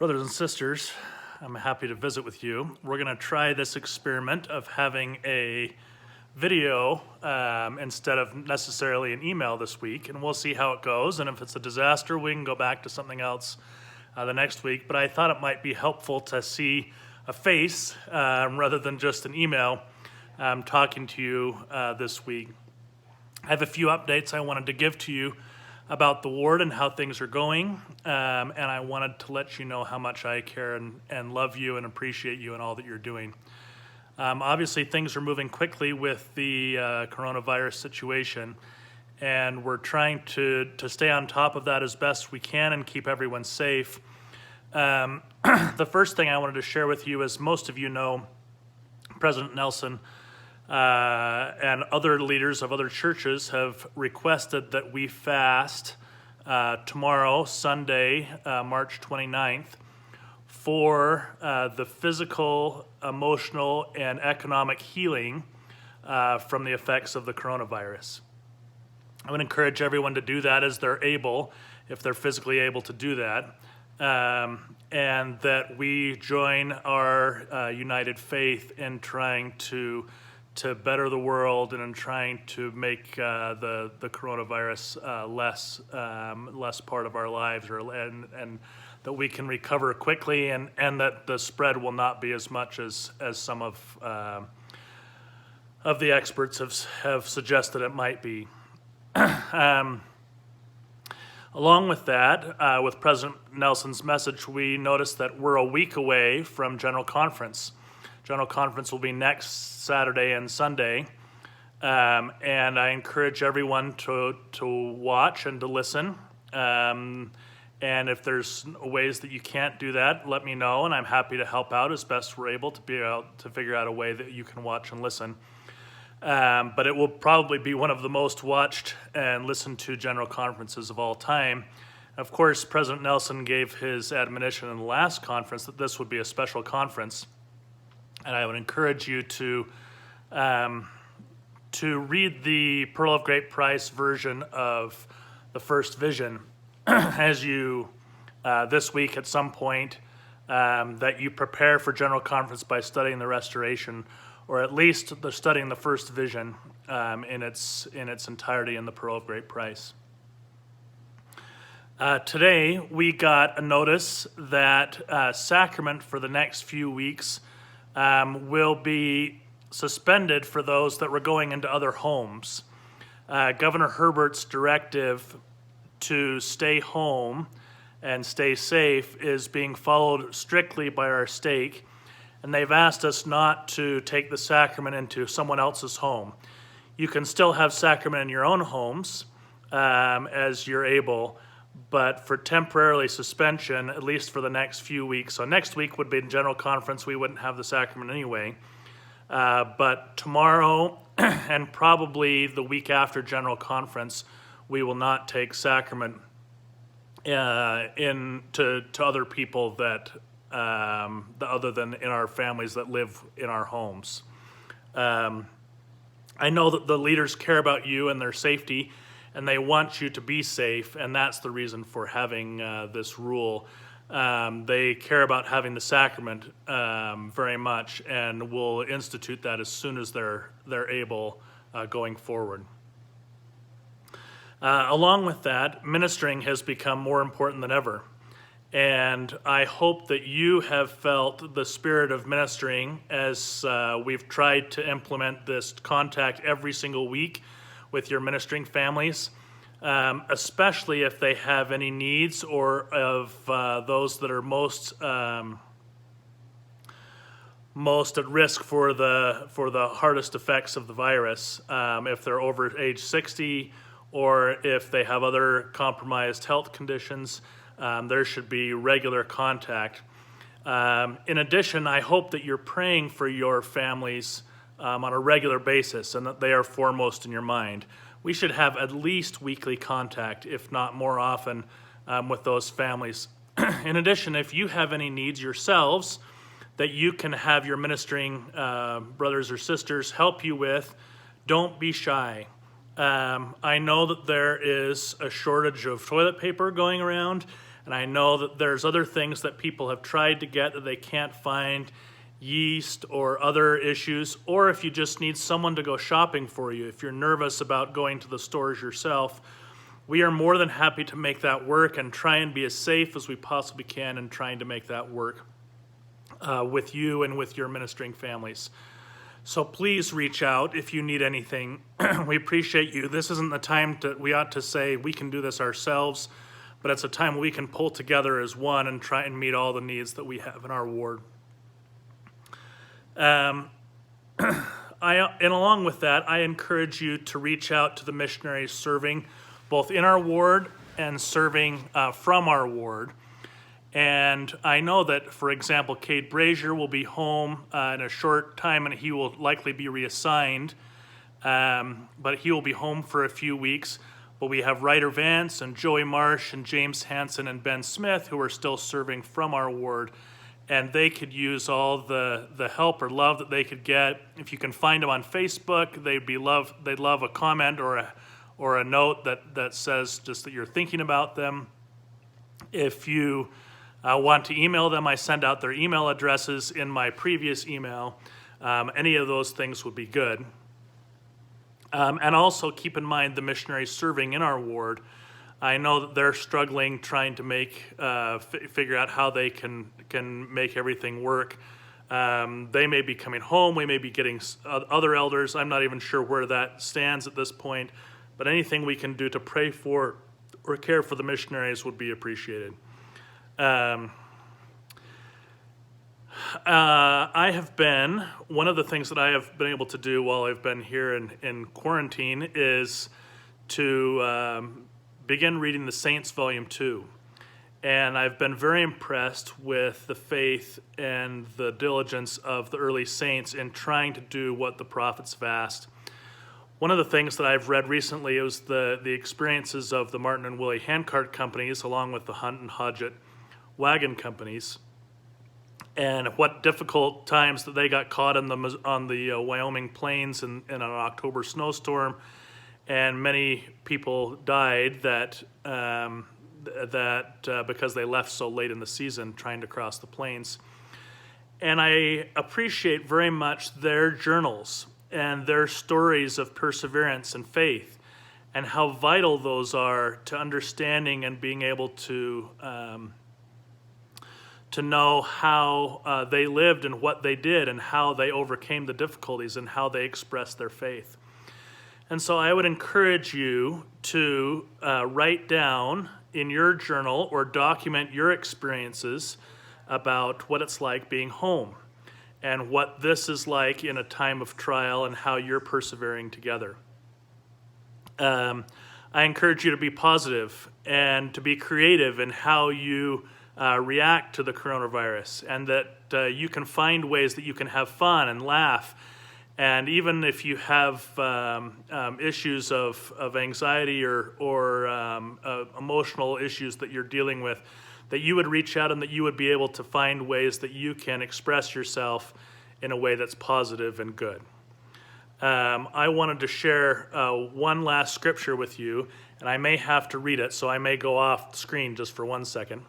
Brothers and sisters, I'm happy to visit with you. We're going to try this experiment of having a video instead of necessarily an email this week, and we'll see how it goes. And if it's a disaster, we can go back to something else the next week. But I thought it might be helpful to see a face rather than just an email talking to you this week. I have a few updates I wanted to give to you about the ward and how things are going, and I wanted to let you know how much I care and love you and appreciate you and all that you're doing. Obviously, things are moving quickly with the coronavirus situation, and we're trying to stay on top of that as best we can and keep everyone safe. The first thing I wanted to share with you, as most of you know, President Nelson and other leaders of other churches have requested that we fast tomorrow, Sunday, March 29th, for the physical, emotional, and economic healing from the effects of the coronavirus. I would encourage everyone to do that as they're able, if they're physically able to do that, and that we join our united faith in trying to better the world and in trying to make the coronavirus less part of our lives, and that we can recover quickly, and that the spread will not be as much as some of the experts have suggested it might be. Along with that, with President Nelson's message, we noticed that we're a week away from General Conference. General Conference will be next Saturday and Sunday, and I encourage everyone to watch and to listen. And if there's ways that you can't do that, let me know, and I'm happy to help out as best we're able to figure out a way that you can watch and listen. But it will probably be one of the most watched and listened to General Conferences of all time. Of course, President Nelson gave his admonition in the last conference that this would be a special conference. And I would encourage you to read the Pearl of Great Price version of the first vision as you, this week at some point, that you prepare for General Conference by studying the Restoration, or at least studying the first vision in its entirety in the Pearl of Great Price. Today, we got a notice that sacrament for the next few weeks will be suspended for those that were going into other homes. Governor Herbert's directive to stay home and stay safe is being followed strictly by our stake, and they've asked us not to take the sacrament into someone else's home. You can still have sacrament in your own homes as you're able, but for temporarily suspension, at least for the next few weeks. So next week would be in General Conference. We wouldn't have the sacrament anyway. But tomorrow and probably the week after General Conference, we will not take sacrament to other people that other than in our families that live in our homes. I know that the leaders care about you and their safety, and they want you to be safe, and that's the reason for having this rule. They care about having the sacrament very much, and will institute that as soon as they're able going forward. Along with that, ministering has become more important than ever, and I hope that you have felt the spirit of ministering as we've tried to implement this contact every single week with your ministering families, especially if they have any needs, or of those that are most at risk for the hardest effects of the virus. If they're over age 60, or if they have other compromised health conditions, there should be regular contact. In addition, I hope that you're praying for your families on a regular basis, and that they are foremost in your mind. We should have at least weekly contact, if not more often, with those families. In addition, if you have any needs yourselves that you can have your ministering brothers or sisters help you with, don't be shy. I know that there is a shortage of toilet paper going around, And I know that there's other things that people have tried to get that they can't find, yeast or other issues, or if you just need someone to go shopping for you, if you're nervous about going to the stores yourself, we are more than happy to make that work and try and be as safe as we possibly can in trying to make that work with you and with your ministering families. So please reach out if you need anything. We appreciate you. This isn't the time we ought to say we can do this ourselves, but it's a time we can pull together as one and try and meet all the needs that we have in our ward. And along with that, I encourage you to reach out to the missionaries serving both in our ward and serving from our ward. And I know that, for example, Cade Brazier will be home in a short time, and he will likely be reassigned, but he will be home for a few weeks. But we have Ryder Vance and Joey Marsh and James Hansen and Ben Smith who are still serving from our ward, and they could use all the help or love that they could get. If you can find them on Facebook, they'd love a comment or a note that says just that you're thinking about them. If you want to email them, I send out their email addresses in my previous email. Any of those things would be good. And also keep in mind the missionaries serving in our ward. I know that they're struggling trying to figure out how they can make everything work. They may be coming home. We may be getting other elders. I'm not even sure where that stands at this point. But anything we can do to pray for or care for the missionaries would be appreciated. One of the things that I have been able to do while I've been here in quarantine is to begin reading the Saints Volume 2. And I've been very impressed with the faith and the diligence of the early saints in trying to do what the prophets have asked. One of the things that I've read recently was the experiences of the Martin and Willie handcart companies along with the Hunt and Hodgett wagon companies, and what difficult times that they got caught on the Wyoming plains in an October snowstorm, and many people died because they left so late in the season trying to cross the plains. And I appreciate very much their journals and their stories of perseverance and faith, and how vital those are to understanding and being able to know how they lived and what they did and how they overcame the difficulties and how they expressed their faith. And so I would encourage you to write down in your journal or document your experiences about what it's like being home and what this is like in a time of trial and how you're persevering together. I encourage you to be positive and to be creative in how you react to the coronavirus, and that you can find ways that you can have fun and laugh. And even if you have issues of anxiety or emotional issues that you're dealing with, that you would reach out and that you would be able to find ways that you can express yourself in a way that's positive and good. I wanted to share one last scripture with you, and I may have to read it, so I may go off screen just for 1 second.